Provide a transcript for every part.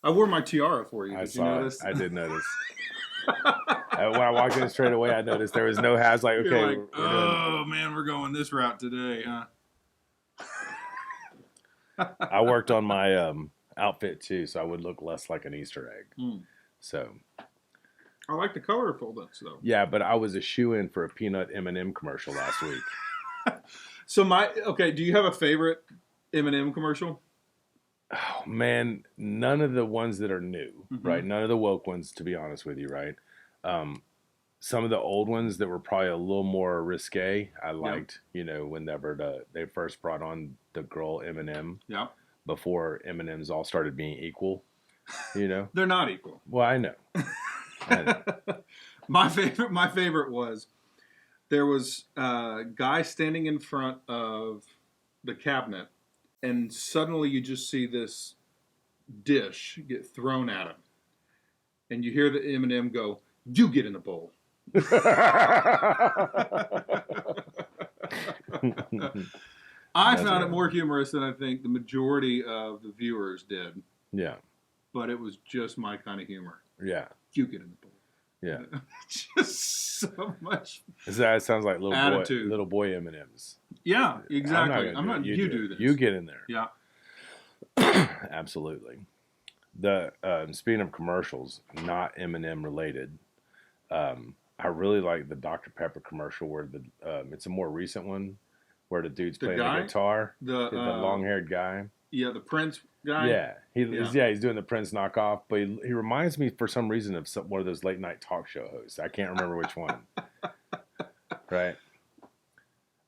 I wore my tiara for you. Did you notice? I did notice. When I walked in straight away, I noticed there was no hat. I was like, okay, like, oh man, we're going this route today, huh? I worked on my outfit too, so I would look less like an Easter egg. So, I like the colorfulness though. Yeah, but I was a shoe-in for a peanut M&M commercial last week. So do you have a favorite M&M commercial? Oh man, none of the ones that are new, right? None of the woke ones, to be honest with you, right? Some of the old ones that were probably a little more risque, I liked. You know, whenever they first brought on the girl M&M. Yeah. Before M&Ms all started being equal, you know. They're not equal. Well, I know. My favorite was there was a guy standing in front of the cabinet, and suddenly you just see this dish get thrown at him, and you hear the M&M go, "You get in the bowl." I found it more humorous than I think the majority of the viewers did. Yeah. But it was just my kind of humor. Yeah. You get in the bowl. Yeah. Just so much. That sounds like attitude. little boy M&Ms. Yeah, exactly. You do this. You get in there. Yeah. Absolutely. Speaking of commercials, not M&M related, I really like the Dr. Pepper commercial where it's a more recent one where the dude's playing the guitar. The long-haired guy. Yeah, the Prince guy. Yeah, he's doing the Prince knockoff, but he reminds me for some reason of one of those late night talk show hosts. I can't remember which one. Right?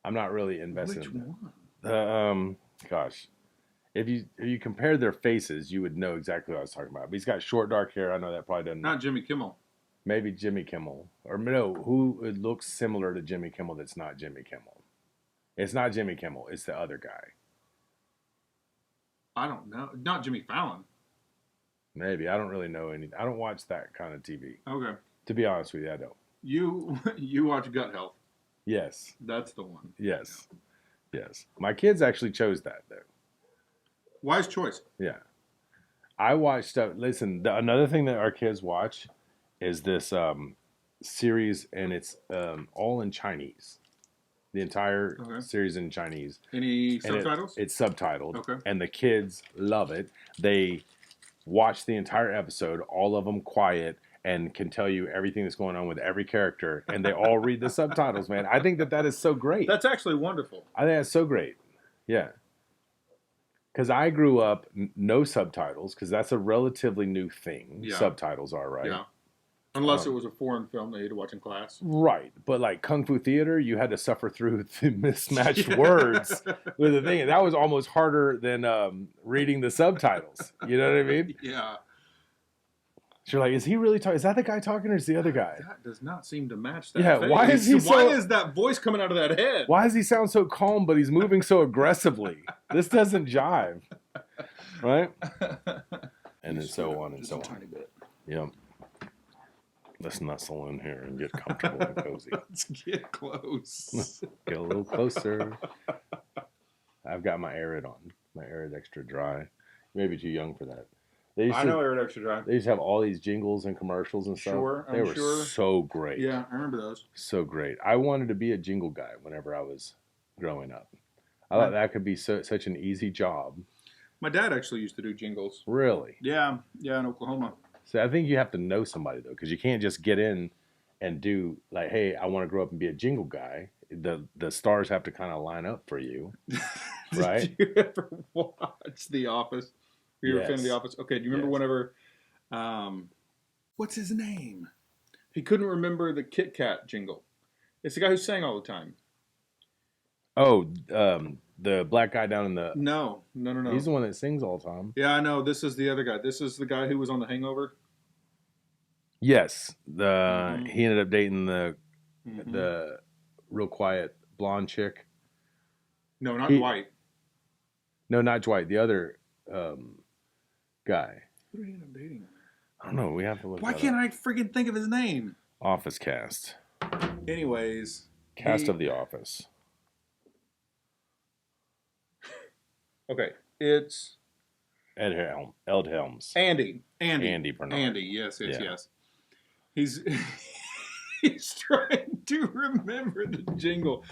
I'm not really invested in that. Gosh, if you compare their faces, you would know exactly what I was talking about. But he's got short, dark hair. I know that probably doesn't. Not Jimmy Kimmel. Maybe Jimmy Kimmel, or no, who looks similar to Jimmy Kimmel that's not Jimmy Kimmel. It's not Jimmy Kimmel. It's the other guy. I don't know. Not Jimmy Fallon. Maybe. I don't really know any. I don't watch that kind of TV. Okay. To be honest with you, I don't. You watch Gut Health. Yes. That's the one. Yes. Yes. My kids actually chose that, though. Wise choice. Yeah. I watched stuff. Listen, another thing that our kids watch is this series, and it's all in Chinese. The entire series in Chinese. Any subtitles? It's subtitled. Okay. And the kids love it. They watch the entire episode, all of them quiet, and can tell you everything that's going on with every character. And they all read the subtitles, man. I think that is so great. That's actually wonderful. I think that's so great. Yeah. Because I grew up no subtitles, because that's a relatively new thing. Yeah. Subtitles are, right? Yeah. Unless it was a foreign film that you had to watch in class. Right. But like Kung Fu Theater, you had to suffer through the mismatched words with the thing. And that was almost harder than reading the subtitles. You know what I mean? Yeah. So you're like, is he really talking? Is that the guy talking or is the other guy? That does not seem to match that. Yeah, face. Why is that voice coming out of that head? Why does he sound so calm, but he's moving so aggressively? This doesn't jive. Right? And then so on and so on. Tiny bit. Yep. Let's nestle in here and get comfortable and cozy. Let's get close. Get a little closer. I've got my Arid on. My Arid Extra Dry. You may be too young for that. I know Arid Extra Dry. They used to have all these jingles and commercials and stuff. They were so great. Yeah, I remember those. So great. I wanted to be a jingle guy whenever I was growing up. I thought that could be such an easy job. My dad actually used to do jingles. Really? Yeah, in Oklahoma. So I think you have to know somebody, though, because you can't just get in and do, like, hey, I want to grow up and be a jingle guy. The stars have to kind of line up for you, right? Did you ever watch The Office? Were you a fan of The Office? Okay, do you remember whenever, what's his name? He couldn't remember the Kit Kat jingle. It's the guy who sang all the time. Oh, the black guy down in the... No. He's the one that sings all the time. Yeah, I know. This is the other guy. This is the guy who was on The Hangover. Yes. He ended up dating the real quiet blonde chick. No, not Dwight. No, not Dwight. The other guy. Who did he end up dating? I don't know. We have to look. Why can't I freaking think of his name? Office cast. Anyways. Cast of The Office. Okay, it's Ed Helms. Andy Bernard. Andy, yes. He's he's trying to remember the jingle.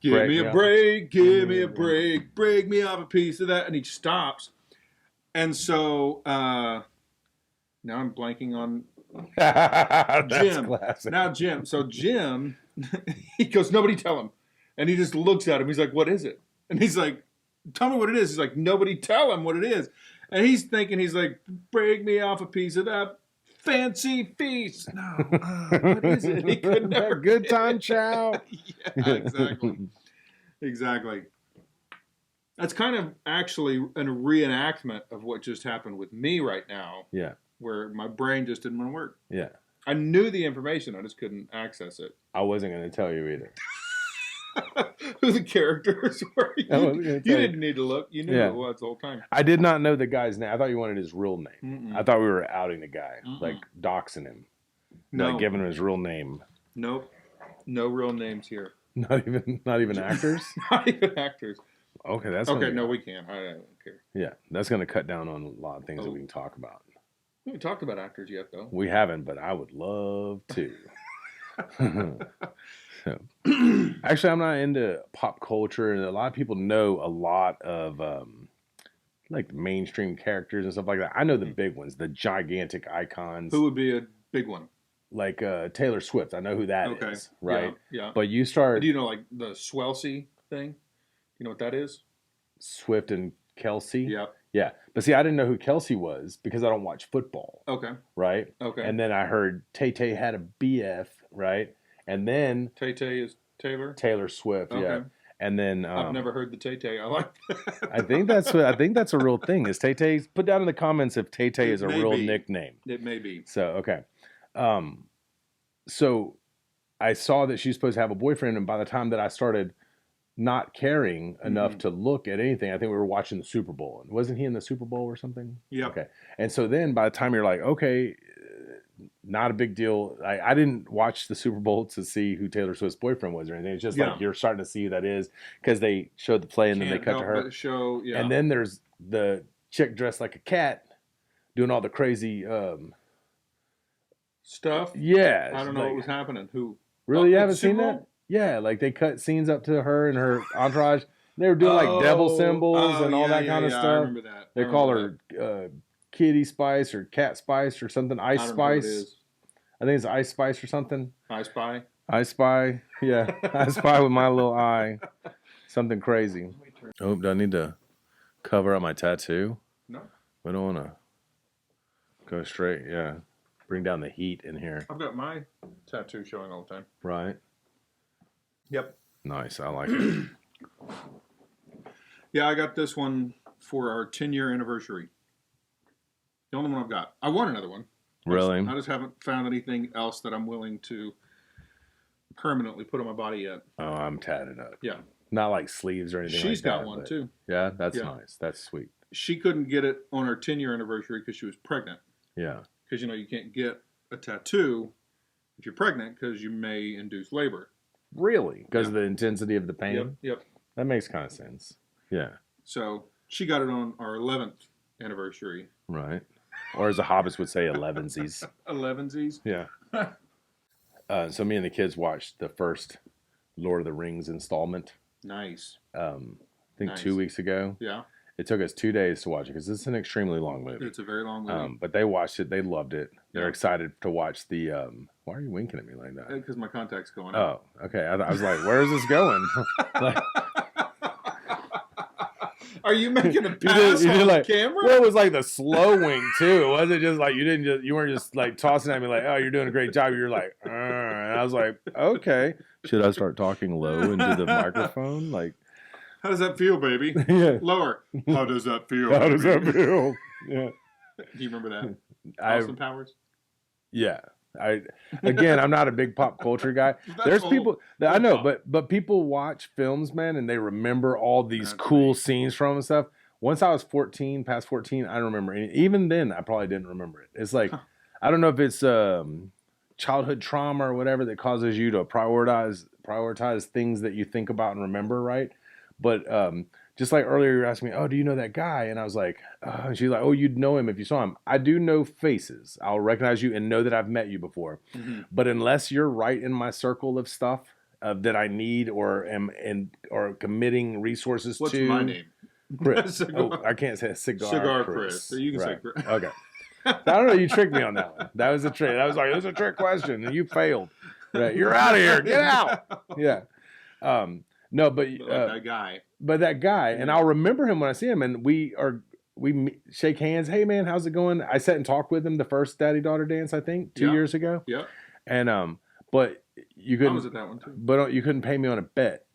Give me a break, give me a break, break me off a piece of that, and he stops. And so now I'm blanking on Jim. Classic. Now Jim. So Jim, he goes, nobody tell him. And he just looks at him. He's like, what is it? And he's like, tell me what it is. He's like, nobody tell him what it is. And he's thinking, he's like, break me off a piece of that fancy feast. No, what is it? He could never. Good time chow. Yeah, exactly. That's kind of actually a reenactment of what just happened with me right now. Yeah. Where my brain just didn't want to work. Yeah. I knew the information, I just couldn't access it. I wasn't going to tell you either. Who the characters were. You didn't need to look. You knew who it was the whole time. I did not know the guy's name. I thought you wanted his real name. Mm-mm. I thought we were outing the guy, like doxing him. No. Like giving him his real name. Nope. No real names here. Not even actors? Not even actors. Okay, that's okay. No, we can't. I don't care. Yeah, that's going to cut down on a lot of things that we can talk about. We haven't talked about actors yet, though. We haven't, but I would love to. So, actually, I'm not into pop culture, and a lot of people know a lot of like mainstream characters and stuff like that. I know the big ones, the gigantic icons. Who would be a big one? Like Taylor Swift. I know who that is, right? Yeah. But you start. Do you know like the Swelsey thing? You know what that is? Swift and Kelsey. Yeah. Yeah. But see, I didn't know who Kelsey was because I don't watch football. Okay. Right? Okay. And then I heard Tay-Tay had a BF, right? And then Tay-Tay is Taylor? Taylor Swift, okay. Yeah. And then I've never heard the Tay-Tay. I like that. I think that's a real thing. Is Tay-Tay? Put down in the comments if Tay-Tay is a real nickname. It may be. So, okay. So I saw that she's supposed to have a boyfriend, and by the time that I started not caring enough to look at anything, I think we were watching the Super Bowl. And wasn't he in the Super Bowl or something? Yeah. Okay. And so then by the time you're like, okay, not a big deal. I didn't watch the Super Bowl to see who Taylor Swift's boyfriend was or anything. It's just like you're starting to see who that is because they showed the play and then they cut to her. And then there's the chick dressed like a cat doing all the crazy stuff. Yeah. I don't know what was happening. Who? Really? You haven't seen that? Yeah. Like they cut scenes up to her and her entourage. They were doing like devil symbols and all that kind of stuff. I remember that. They call her Kitty Spice or Cat Spice or something. Ice Spice. I think it's Ice Spice or something. I Spy. I Spy. Yeah. I Spy with my little eye. Something crazy. Oh, do I need to cover up my tattoo? No. We don't want to go straight. Yeah. Bring down the heat in here. I've got my tattoo showing all the time. Right. Yep. Nice. I like it. Yeah, I got this one for our 10-year anniversary. The only one I've got. I want another one. Really? I just haven't found anything else that I'm willing to permanently put on my body yet. Oh, I'm tatted up. Yeah. Not like sleeves or anything like that. She's got one too. Yeah, that's nice. That's sweet. She couldn't get it on her 10-year anniversary because she was pregnant. Yeah. Because, you can't get a tattoo if you're pregnant because you may induce labor. Really? Because of the intensity of the pain? Yep. That makes kind of sense. Yeah. So she got it on our 11th anniversary. Right. Or as the hobbits would say, 11sies. 11sies? Yeah. So me and the kids watched the first Lord of the Rings installment. Nice. I think 2 weeks ago. Yeah. It took us 2 days to watch it because it's an extremely long movie. It's a very long movie. But they watched it. They loved it. They're excited to watch the... why are you winking at me like that? Because my contact's going up. Oh, okay. I was like, where is this going? Are you making a pass on the camera? Well, it was like the slow wink too. It wasn't just like you weren't just like tossing at me like, oh, you're doing a great job. You're like, and I was like, okay. Should I start talking low into the microphone? Like, how does that feel, baby? Yeah. Lower. How does that feel? How does that feel? Yeah. Do you remember that? Austin Powers? Yeah. I'm not a big pop culture guy. There's people that I know, but people watch films, man, and they remember all these cool scenes from and stuff. Once I was past 14, I don't remember any. Even then, I probably didn't remember it. It's like, I don't know if it's childhood trauma or whatever that causes you to prioritize things that you think about and remember, right? But just like earlier, you were asking me, oh, do you know that guy? And I was like, and she's like, oh, you'd know him if you saw him. I do know faces. I'll recognize you and know that I've met you before. Mm-hmm. But unless you're right in my circle of stuff that I need or am or committing resources What's to. my name? Chris. Oh, I can't say Cigar Chris. Chris. You can right. say Chris. Okay. I don't know. You tricked me on that one. That was a trick. That was like, it was a trick question, and you failed. Right. You're out of here. Get out. Yeah. No, but that guy. But that guy, and I'll remember him when I see him, and we shake hands. Hey, man, how's it going? I sat and talked with him the first daddy-daughter dance, I think, 2 years ago. Yeah. And but you couldn't. I was at that one too. But you couldn't pay me on a bet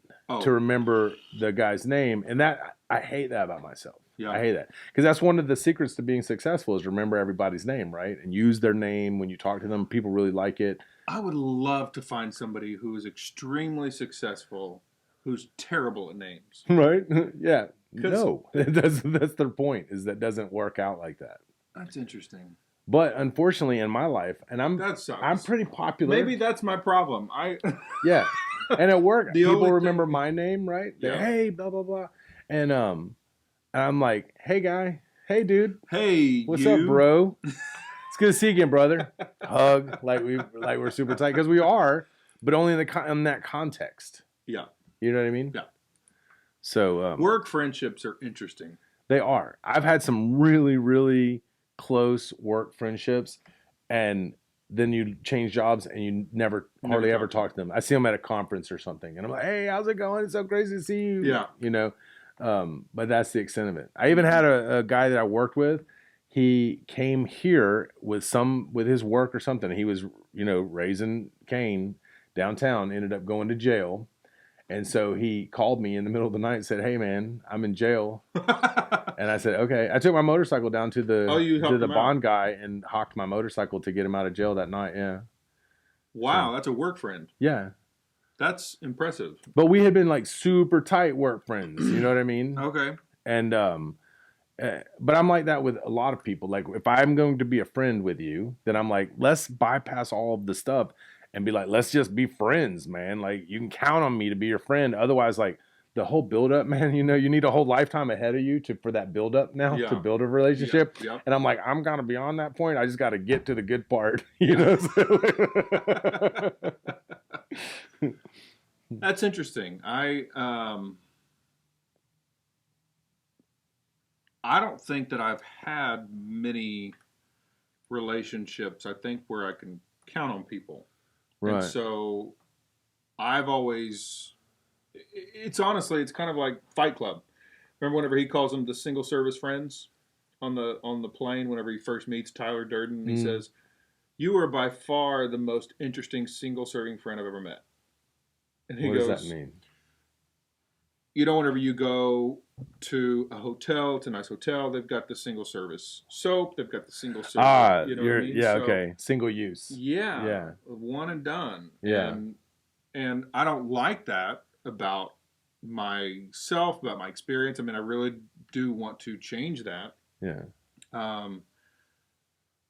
to remember the guy's name, and that I hate that about myself. Yeah. I hate that because that's one of the secrets to being successful is remember everybody's name, right? And use their name when you talk to them. People really like it. I would love to find somebody who is extremely successful who's terrible at names. Right? Yeah. No. That's their point, is that doesn't work out like that. That's interesting. But unfortunately in my life, and I'm pretty popular. Maybe that's my problem. Yeah. And at work, people remember my name, right? Yeah. Hey, blah, blah, blah. And I'm like, hey guy, hey dude. Hey, what's up, bro? It's good to see you again, brother. Hug, like we're super tight. Because we are, but only in that context. Yeah. You know what I mean? Yeah. So work friendships are interesting. They are. I've had some really, really close work friendships, and then you change jobs and you never hardly ever talk to them. I see them at a conference or something, and I'm like, "Hey, how's it going? It's so crazy to see you." Yeah. You know, but that's the extent of it. I even had a guy that I worked with. He came here with his work or something. He was, raising Cain downtown. Ended up going to jail. And so he called me in the middle of the night and said, "Hey man, I'm in jail." And I said, "Okay." I took my motorcycle down to the bond guy and hocked my motorcycle to get him out of jail that night. Yeah. Wow, that's a work friend. Yeah. That's impressive. But we had been like super tight work friends. You know what I mean? Okay. And but I'm like that with a lot of people. Like if I'm going to be a friend with you, then I'm like, let's bypass all of the stuff. And be like, let's just be friends, man. Like, you can count on me to be your friend. Otherwise, like, the whole build-up, man, you need a whole lifetime ahead of you for that build-up now to build a relationship. Yeah. And I'm like, I'm going to be on that point. I just got to get to the good part, That's interesting. I don't think that I've had many relationships, I think, where I can count on people. Right. And so I've always, it's kind of like Fight Club. Remember whenever he calls them the single service friends on the plane, whenever he first meets Tyler Durden, he says, "You are by far the most interesting single serving friend I've ever met." And he goes, "What does that mean?" Whenever you go to a hotel, it's a nice hotel, they've got the single service soap, they've got the single service. What I mean? Yeah, so, okay. Single use. Yeah. Yeah. One and done. Yeah. And I don't like that about myself, about my experience. I mean, I really do want to change that. Yeah.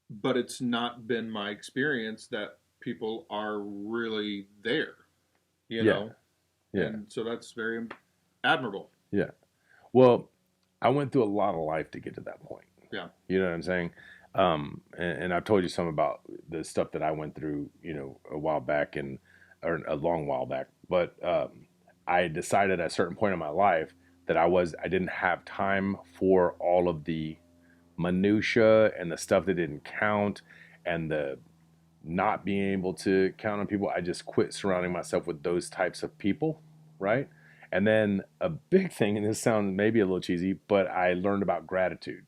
But it's not been my experience that people are really there. You know? Yeah. And so that's very admirable. Yeah. Well, I went through a lot of life to get to that point. Yeah. You know what I'm saying? And I've told you some about the stuff that I went through, a while back or a long while back. But I decided at a certain point in my life that I didn't have time for all of the minutia and the stuff that didn't count and the not being able to count on people. I just quit surrounding myself with those types of people, right? And then a big thing, and this sounds maybe a little cheesy, but I learned about gratitude.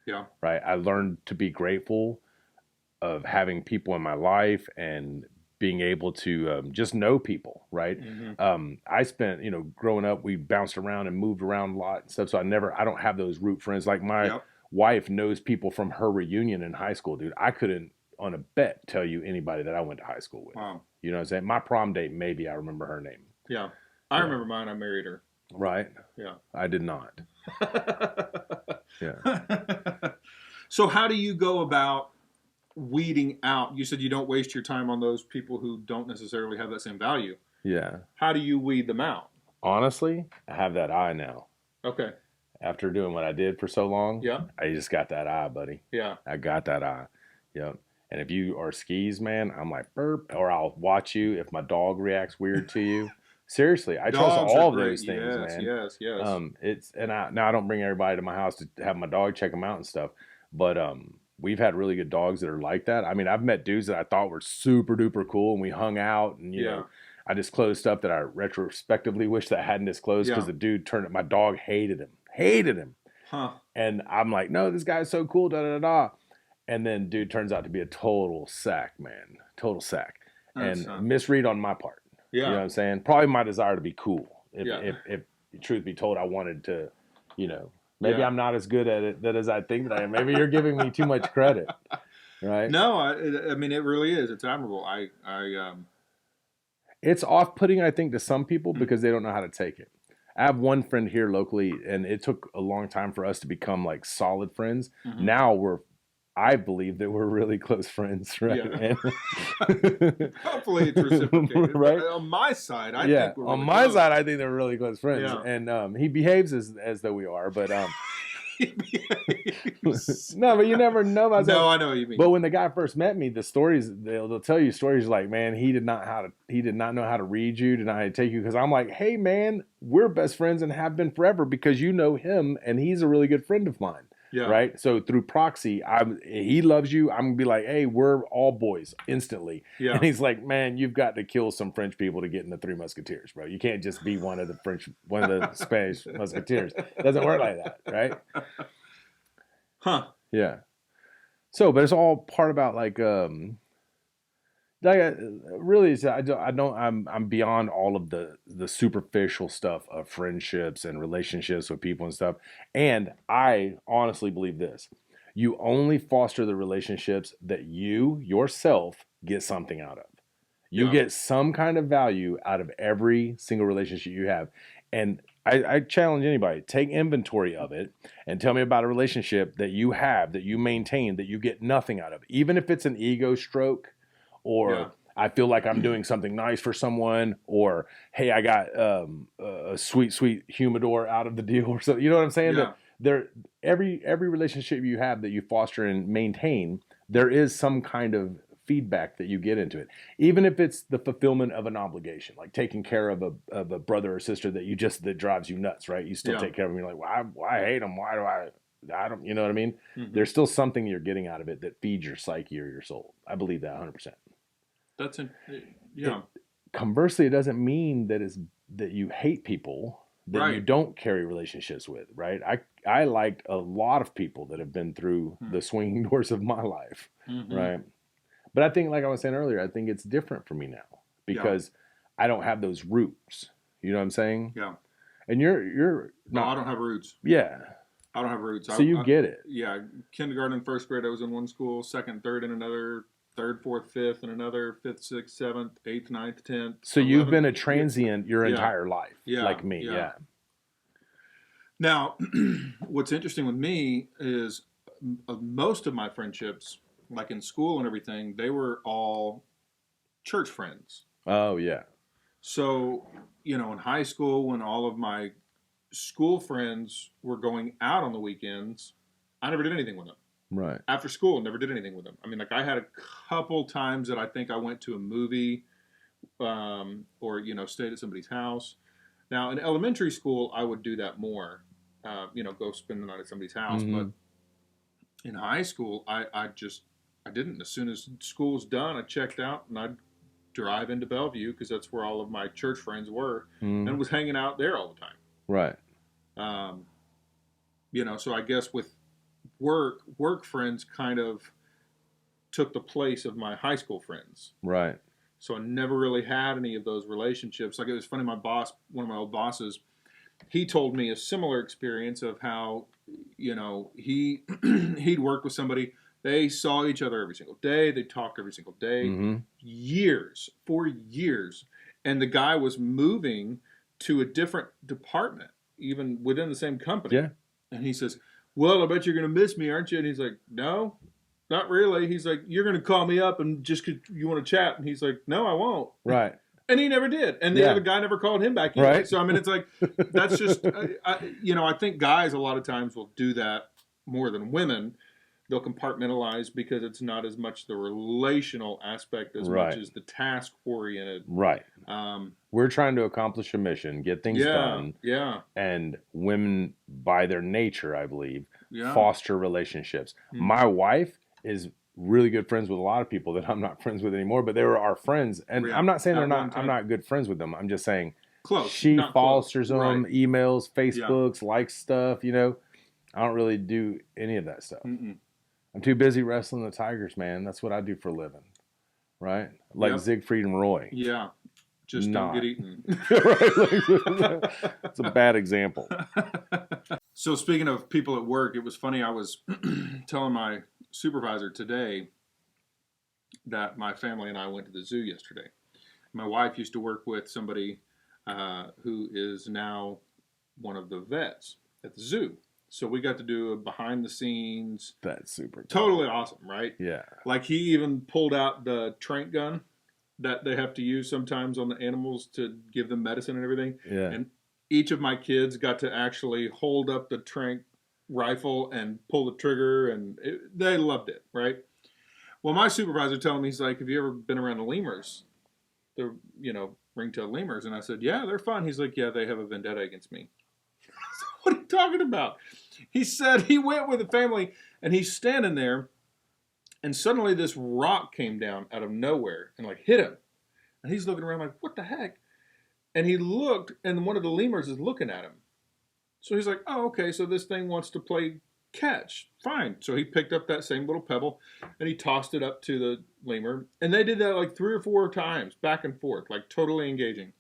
Yeah. Right? I learned to be grateful of having people in my life and being able to just know people, right? Mm-hmm. I spent, growing up, we bounced around and moved around a lot and stuff, so I don't have those root friends. Like my wife knows people from her reunion in high school, dude. I couldn't, on a bet, tell you anybody that I went to high school with. Wow. You know what I'm saying? My prom date, maybe I remember her name. Yeah. I remember mine. I married her. Right? Yeah. I did not. Yeah. So how do you go about weeding out? You said you don't waste your time on those people who don't necessarily have that same value. Yeah. How do you weed them out? Honestly, I have that eye now. Okay. After doing what I did for so long, Yeah. I just got that eye, buddy. Yeah. I got that eye. Yep. And if you are skis, man, I'm like burp, or I'll watch you if my dog reacts weird to you. Seriously, I trust Dogs are all of great. those things, Yes. man. Yes. Yes. It's and I now I don't bring everybody to my house to have my dog check them out and stuff, but we've had really good dogs that are like that. I mean, I've met dudes that I thought were super duper cool, and we hung out, and you know, I disclosed stuff that I retrospectively wish that I hadn't disclosed because the dude turned it. My dog hated him. Huh. And I'm like, no, this guy's so cool, da da da. And then dude turns out to be a total sack, man. Total sack. And misread on my part. Yeah. You know what I'm saying? Probably my desire to be cool. If truth be told, I wanted to, you know, maybe I'm not as good at it as I think that I am. Maybe you're giving me too much credit. Right? No, I mean, it really is. It's admirable. It's off-putting, I think, to some people because they don't know how to take it. I have one friend here locally, and it took a long time for us to become like solid friends. Mm-hmm. Now I believe that we're really close friends, right? Yeah. Hopefully it's reciprocated. Right? But on my side, I think we're really on my side, I think they're really close friends. Yeah. And he behaves as though we are, but no, but you never know about that. No, I know what you mean. But when the guy first met me, the stories they'll tell you stories like, man, he did not know how to read you, did not know how to take you. Because I'm like, hey man, we're best friends and have been forever because you know him and he's a really good friend of mine. Yeah. Right. So through proxy, he loves you. I'm gonna be like, hey, we're all boys instantly. Yeah. And he's like, man, you've got to kill some French people to get in the Three Musketeers, bro. You can't just be one of the Spanish Musketeers. It doesn't work like that, right? Huh. Yeah. So, but it's all part about like really, I'm beyond all of the superficial stuff of friendships and relationships with people and stuff. And I honestly believe this: you only foster the relationships that you yourself get something out of. You get some kind of value out of every single relationship you have. And I challenge anybody, take inventory of it and tell me about a relationship that you have, that you maintain, that you get nothing out of. Even if it's an ego stroke, or I feel like I'm doing something nice for someone, or hey, I got a sweet humidor out of the deal, or so. You know what I'm saying? Yeah. That every relationship you have that you foster and maintain, there is some kind of feedback that you get into it, even if it's the fulfillment of an obligation, like taking care of a brother or sister that drives you nuts, right? You still take care of them. You're like, well, I hate them. Why do I don't, you know what I mean? Mm-hmm. There's still something you're getting out of it that feeds your psyche or your soul. I believe that 100%. Conversely, it doesn't mean that you hate people that you don't carry relationships with, right? I liked a lot of people that have been through the swinging doors of my life, right? But I think, like I was saying earlier, I think it's different for me now because I don't have those roots. You know what I'm saying? Yeah. And you're no, I don't have roots. Yeah. I don't have roots. So you get it. Yeah. Kindergarten and first grade, I was in one school. Second, third in another. Third, fourth, fifth in another. Fifth, sixth, seventh, eighth, ninth, 10th. So 11th, you've been a transient your entire life, like me. Yeah. Now, what's interesting with me is most of my friendships, like in school and everything, they were all church friends. Oh, yeah. So, in high school, when all of my school friends were going out on the weekends, I never did anything with them. Right. After school, never did anything with them. I mean, like I had a couple times that I think I went to a movie or, stayed at somebody's house. Now, in elementary school, I would do that more, go spend the night at somebody's house. Mm-hmm. But in high school, I didn't. As soon as school was done, I checked out and I'd drive into Bellevue because that's where all of my church friends were and was hanging out there all the time. Right. So I guess with work friends kind of took the place of my high school friends. Right. So I never really had any of those relationships. Like it was funny, my boss, one of my old bosses, he told me a similar experience of how, he'd worked with somebody. They saw each other every single day. They talked every single day, for years. And the guy was moving to a different department, even within the same company. Yeah. And he says, well, I bet you're going to miss me, aren't you? And he's like, no, not really. He's like, you're going to call me up and just 'cause you want to chat. And he's like, no, I won't. Right. And he never did. And the other guy never called him back either. Right. So, I mean, it's like, that's just, I think guys a lot of times will do that more than women. They'll compartmentalize because it's not as much the relational aspect as much as the task-oriented. Right. We're trying to accomplish a mission, get things done. Yeah. And women, by their nature, I believe, foster relationships. Mm-hmm. My wife is really good friends with a lot of people that I'm not friends with anymore, but they were our friends. And I'm not saying I'm not good friends with them. I'm just saying close. She fosters them, emails, Facebooks, likes stuff, you know. I don't really do any of that stuff. Mm-mm. I'm too busy wrestling the Tigers, man. That's what I do for a living. Right? Like Siegfried and Roy. Yeah. Just don't get eaten. It's a bad example. So speaking of people at work, it was funny. I was telling my supervisor today that my family and I went to the zoo yesterday. My wife used to work with somebody who is now one of the vets at the zoo. So we got to do a behind the scenes. That's super cool. Totally awesome, right? Yeah. Like he even pulled out the trank gun that they have to use sometimes on the animals to give them medicine and everything. Yeah. And each of my kids got to actually hold up the trank rifle and pull the trigger, and they loved it, right? Well, my supervisor told me, he's like, have you ever been around the lemurs? The, ring-tailed lemurs. And I said, yeah, they're fun. He's like, yeah, they have a vendetta against me. What are you talking about? He said he went with the family, and he's standing there, and suddenly this rock came down out of nowhere and hit him. And he's looking around like, what the heck? And he looked, and one of the lemurs is looking at him. So he's like, oh, okay, so this thing wants to play catch. Fine. So he picked up that same little pebble, and he tossed it up to the lemur. And they did that 3 or 4 times, back and forth, totally engaging.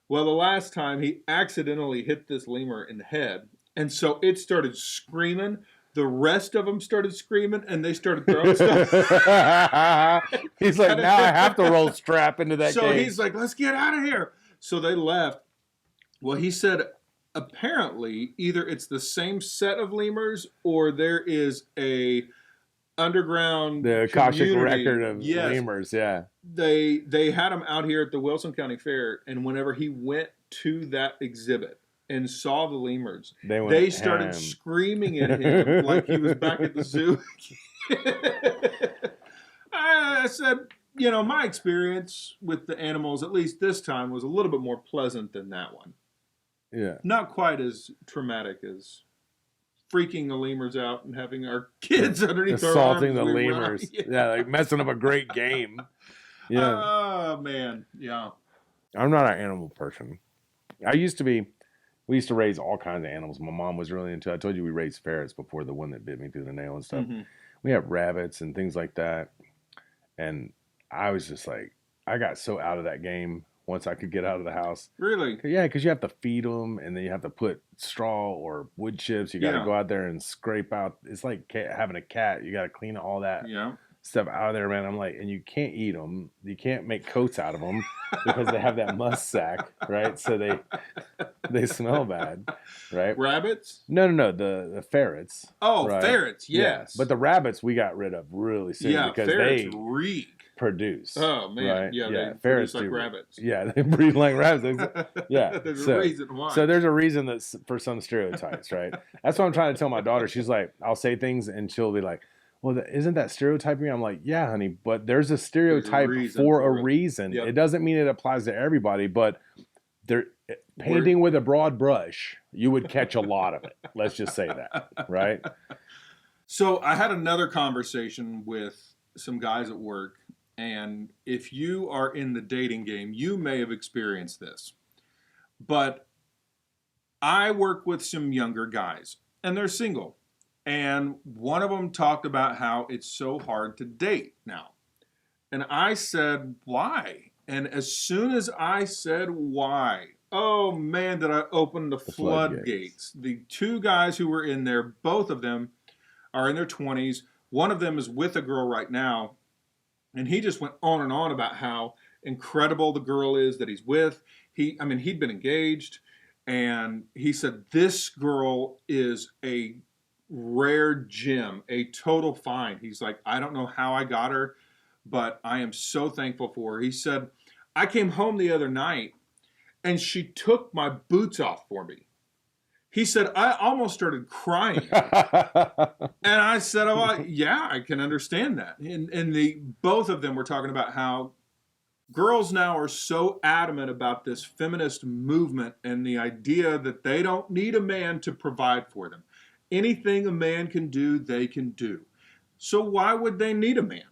Well, the last time he accidentally hit this lemur in the head, and so it started screaming. The rest of them started screaming, and they started throwing stuff. He's like, now I have to roll strap into that So cage. he's like, let's get out of here. So they left. Well, he said, apparently, either it's the same set of lemurs or there is a underground the Akashic record of lemurs, yeah. They had him out here at the Wilson County Fair, and whenever he went to that exhibit and saw the lemurs, they started screaming at him like he was back at the zoo. I said, my experience with the animals, at least this time, was a little bit more pleasant than that one. Yeah. Not quite as traumatic as freaking the lemurs out and having our kids underneath our arms. Assaulting the lemurs. Yeah, messing up a great game. Yeah. Oh, man. Yeah. I'm not an animal person. I used to be. We used to raise all kinds of animals. My mom was really into it. I told you we raised ferrets before, the one that bit me through the nail and stuff. Mm-hmm. We have rabbits and things like that. And I was just like, I got so out of that game once I could get out of the house. Really? Yeah, because you have to feed them, and then you have to put straw or wood chips. You got to go out there and scrape out. It's like having a cat. You got to clean all that stuff out of there, man. I'm like, and you can't eat them. You can't make coats out of them because they have that musk sack, right? So they smell bad, right? Rabbits? No. The ferrets. Oh, right? Ferrets, yes. Yeah. But the rabbits we got rid of really soon because ferrets they reek. Produce. Oh man, right? Yeah, they ferrets like rabbits. Yeah, they breathe like rabbits. Yeah, there's a reason why. So there's a reason that's for some stereotypes, right? That's what I'm trying to tell my daughter. She's like, I'll say things and she'll be like, "Well, isn't that stereotyping?" I'm like, "Yeah, honey, but there's a stereotype for a reason. Yep. It doesn't mean it applies to everybody, but they're painting with a broad brush. You would catch a lot of it. Let's just say that, right?" So I had another conversation with some guys at work. And if you are in the dating game, you may have experienced this. But I work with some younger guys, and they're single. And one of them talked about how it's so hard to date now. And I said, why? And as soon as I said why, oh man, did I open the floodgates. The 2 guys who were in there, both of them are in their 20s. One of them is with a girl right now. And he just went on and on about how incredible the girl is that he's with. He'd been engaged, and he said, this girl is a rare gem, a total find. He's like, I don't know how I got her, but I am so thankful for her. He said, I came home the other night and she took my boots off for me. He said, I almost started crying. And I said, oh, yeah, I can understand that. And both of them were talking about how girls now are so adamant about this feminist movement and the idea that they don't need a man to provide for them. Anything a man can do, they can do. So why would they need a man?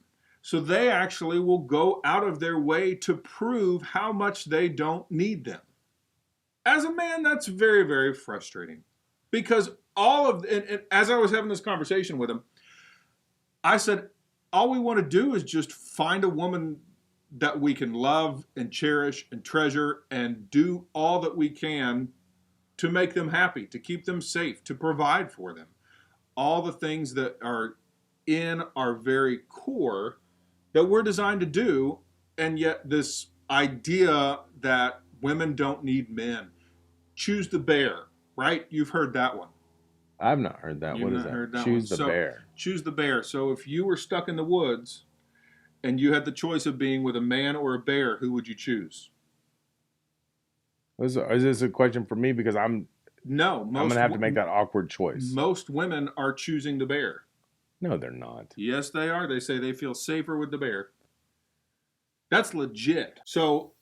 So they actually will go out of their way to prove how much they don't need them. As a man, that's very, very frustrating. Because and as I was having this conversation with him, I said, all we want to do is just find a woman that we can love and cherish and treasure and do all that we can to make them happy, to keep them safe, to provide for them. All the things that are in our very core that we're designed to do, and yet this idea that women don't need men. Choose the bear, right? You've heard that one. I've not heard that. What is that? Choose the bear. Choose the bear. So if you were stuck in the woods and you had the choice of being with a man or a bear, who would you choose? Is this a question for me? Because I'm going to have to make that awkward choice. Most women are choosing the bear. No, they're not. Yes, they are. They say they feel safer with the bear. That's legit. So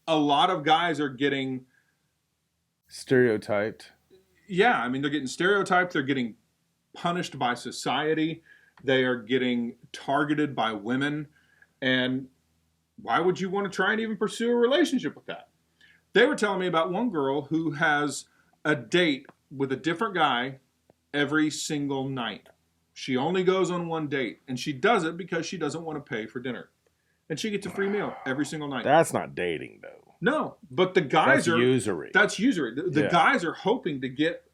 a lot of guys are getting stereotyped. Yeah, I mean, they're getting stereotyped. They're getting punished by society. They are getting targeted by women. And why would you want to try and even pursue a relationship with that? They were telling me about one girl who has a date with a different guy every single night. She only goes on one date, and she does it because she doesn't want to pay for dinner. And she gets a free meal every single night. That's not dating, though. No, but the guys That's usury. That's usury. The guys are hoping to get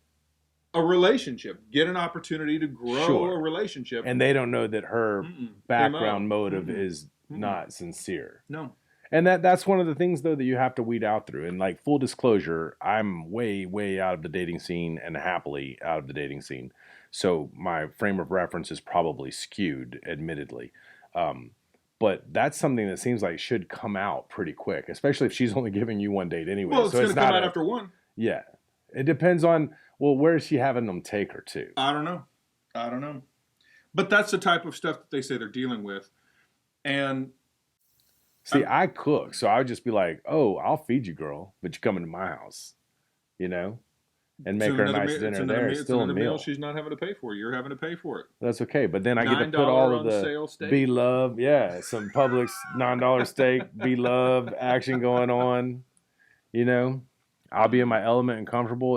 a relationship, get an opportunity to grow a relationship. And they don't know that her background motive is not sincere. No. And that's one of the things, though, that you have to weed out through. And like full disclosure, I'm way, way out of the dating scene and happily out of the dating scene. So my frame of reference is probably skewed, admittedly. But that's something that seems like should come out pretty quick, especially if she's only giving you one date anyway. Well, it's going to come out after one. Yeah. It depends on, well, where is she having them take her to? I don't know. But that's the type of stuff that they say they're dealing with. And see, I cook, so I would just be like, oh, I'll feed you, girl, but you come into my house, you know? And make her a nice dinner there. It's still a meal she's not having to pay for. You're having to pay for it. That's okay. But then I get to put all of the be love, some Publix $9 steak, be love action going on. You know, I'll be in my element and comfortable.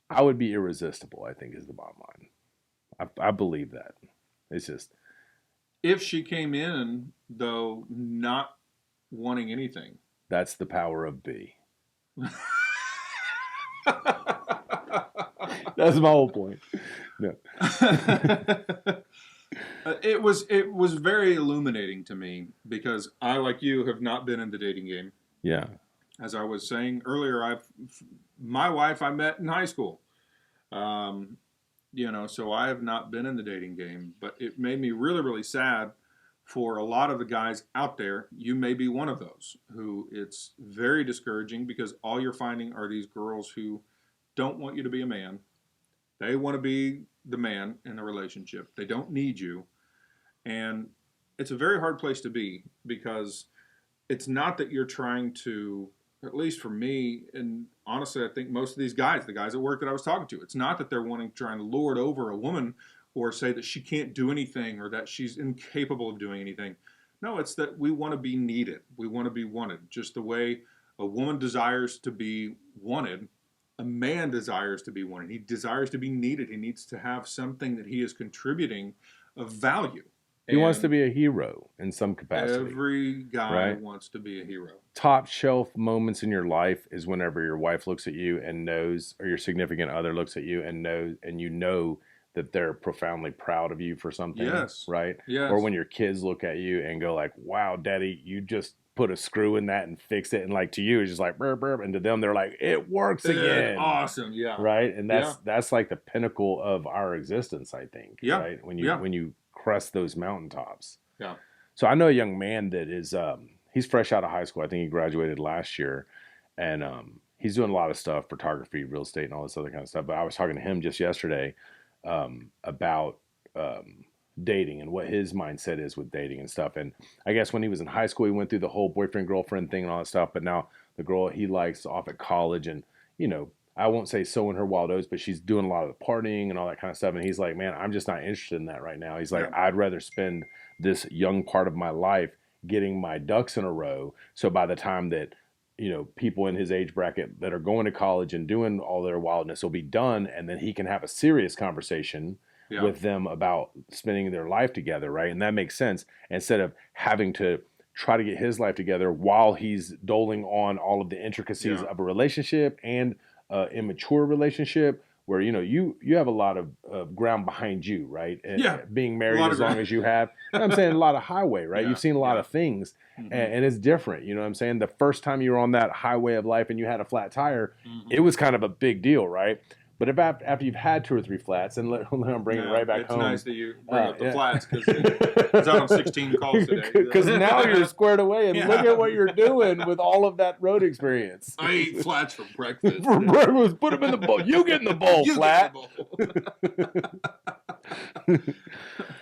I would be irresistible, I think is the bottom line. I believe that. It's just. If she came in, though, not wanting anything. That's the power of B. That's my whole point. No. It was very illuminating to me because I, like you, have not been in the dating game. Yeah. As I was saying earlier, my wife I met in high school. So I have not been in the dating game, but it made me really, really sad for a lot of the guys out there. You may be one of those who it's very discouraging because all you're finding are these girls who don't want you to be a man. They want to be the man in the relationship. They don't need you. And it's a very hard place to be because it's not that you're trying to, at least for me, and honestly, I think most of these guys, the guys at work that I was talking to, it's not that they're trying to lord over a woman or say that she can't do anything or that she's incapable of doing anything. No, it's that we want to be needed. We want to be wanted. Just the way a woman desires to be wanted, a man desires to be wanted. He desires to be needed. He needs to have something that he is contributing of value. He wants to be a hero in some capacity. Every guy wants to be a hero. Top shelf moments in your life is whenever your wife looks at you and knows, or your significant other looks at you and knows, and you know that they're profoundly proud of you for something. Yes. Right? Yes. Or when your kids look at you and go like, wow, daddy, you just put a screw in that and fixed it. And like to you, it's just like, burp, burp. And to them, they're like, it works again. Awesome. Yeah. Right? And that's like the pinnacle of our existence, I think. Yeah. Right? When you crest those mountaintops. Yeah. So I know a young man that is, he's fresh out of high school. I think he graduated last year, and he's doing a lot of stuff, photography, real estate, and all this other kind of stuff. But I was talking to him just yesterday about dating and what his mindset is with dating and stuff. And I guess when he was in high school, he went through the whole boyfriend girlfriend thing and all that stuff. But now the girl he likes off at college, and I won't say sowing her wild oats, but she's doing a lot of the partying and all that kind of stuff. And he's like, man, I'm just not interested in that right now. He's like, I'd rather spend this young part of my life getting my ducks in a row. So by the time that, people in his age bracket that are going to college and doing all their wildness will be done, and then he can have a serious conversation with them about spending their life together, right? And that makes sense, instead of having to try to get his life together while he's doling on all of the intricacies of a relationship and immature relationship, where you have a lot of ground behind you, right? And being married as long as you have, I'm saying a lot of highway, right? You've seen a lot of things, and it's different. You know what I'm saying? The first time you were on that highway of life and you had a flat tire, it was kind of a big deal, right? But if after you've had 2 or 3 flats, and let him bring it right back home. It's nice that you bring up the flats, because I'm on 16 calls today. Because now you're squared away, and look at what you're doing with all of that road experience. I ate flats for breakfast. For breakfast, put them in the bowl. You get in the bowl, flat.